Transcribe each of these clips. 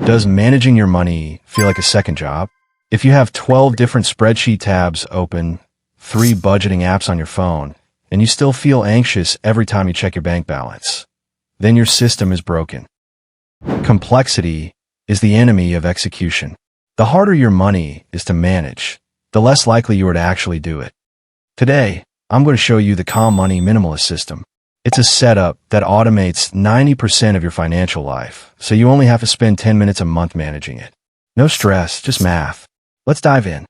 Does managing your money feel like a second job? If you have 12 different spreadsheet tabs open, 3 budgeting apps on your phone, and you still feel anxious every time you check your bank balance, then your system is broken. Complexity is the enemy of execution. The harder your money is to manage, the less likely you are to actually do it. Today, I'm going to show you the Calm Money Minimalist system. It's a setup that automates 90% of your financial life, so you only have to spend 10 minutes a month managing it. No stress, just math. Let's dive in.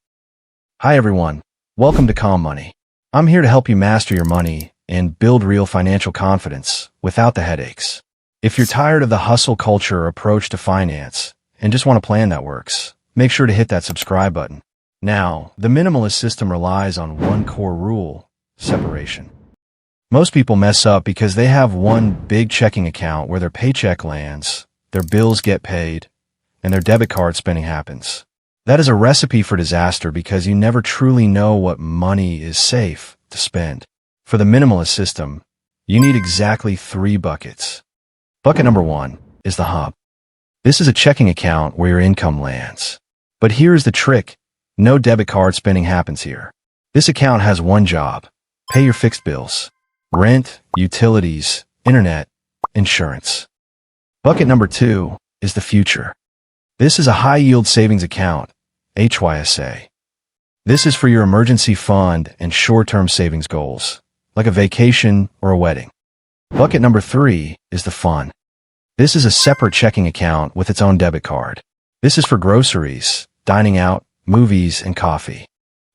Hi everyone, welcome to Calm Money. I'm here to help you master your money and build real financial confidence without the headaches. If you're tired of the hustle culture approach to finance and just want a plan that works, make sure to hit that subscribe button. Now, the minimalist system relies on one core rule: separation. Most people mess up because they have one big checking account where their paycheck lands, their bills get paid, and their debit card spending happens. That is a recipe for disaster because you never truly know what money is safe to spend. For the minimalist system, you need exactly 3 buckets. Bucket number 1 is the hub. This is a checking account where your income lands. But here's the trick: no debit card spending happens here. This account has one job: pay your fixed bills. Rent, utilities, internet, insurance. Bucket number 2 is the future. This is a high-yield savings account, HYSA. This is for your emergency fund and short-term savings goals, like a vacation or a wedding. Bucket number 3 is the fun. This is a separate checking account with its own debit card. This is for groceries, dining out, movies, and coffee.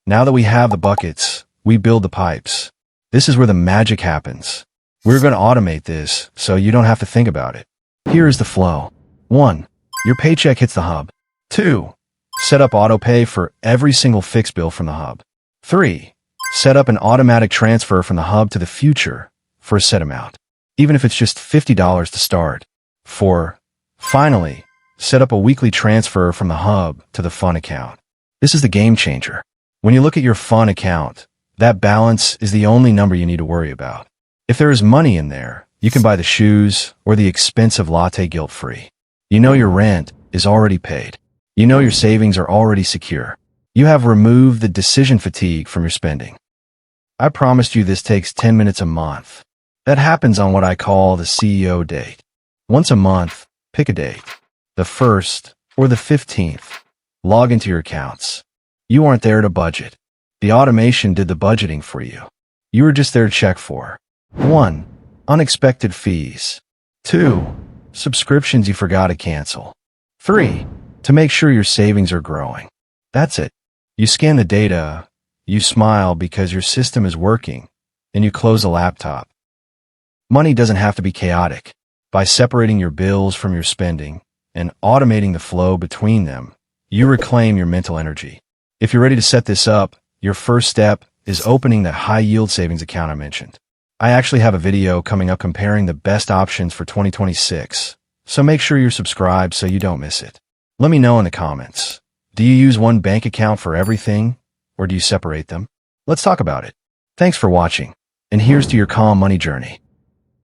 Now that we have the buckets, we build the pipes. This is where the magic happens. We're going to automate this so you don't have to think about it. Here is the flow. 1. Your paycheck hits the hub. 2. Set up auto pay for every single fixed bill from the hub. 3. Set up an automatic transfer from the hub to the future for a set amount, even if it's just $50 to start. 4. Finally, set up a weekly transfer from the hub to the fun account. This is the game changer. When you look at your fun account, that balance is the only number you need to worry about. If there is money in there, you can buy the shoes or the expensive latte guilt-free. You know your rent is already paid. You know your savings are already secure. You have removed the decision fatigue from your spending. I promised you this takes 10 minutes a month. That happens on what I call the CEO date. Once a month, pick a date. The 1st or the 15th. Log into your accounts. You aren't there to budget. The automation did the budgeting for you. You were just there to check for 1. Unexpected fees. 2. Subscriptions you forgot to cancel. 3. To make sure your savings are growing. That's it. You scan the data, you smile because your system is working, and you close the laptop. Money doesn't have to be chaotic. By separating your bills from your spending and automating the flow between them, you reclaim your mental energy. If you're ready to set this up, your first step is opening the high-yield savings account I mentioned. I actually have a video coming up comparing the best options for 2026, so make sure you're subscribed so you don't miss it. Let me know in the comments. Do you use one bank account for everything, or do you separate them? Let's talk about it. Thanks for watching, and here's to your calm money journey.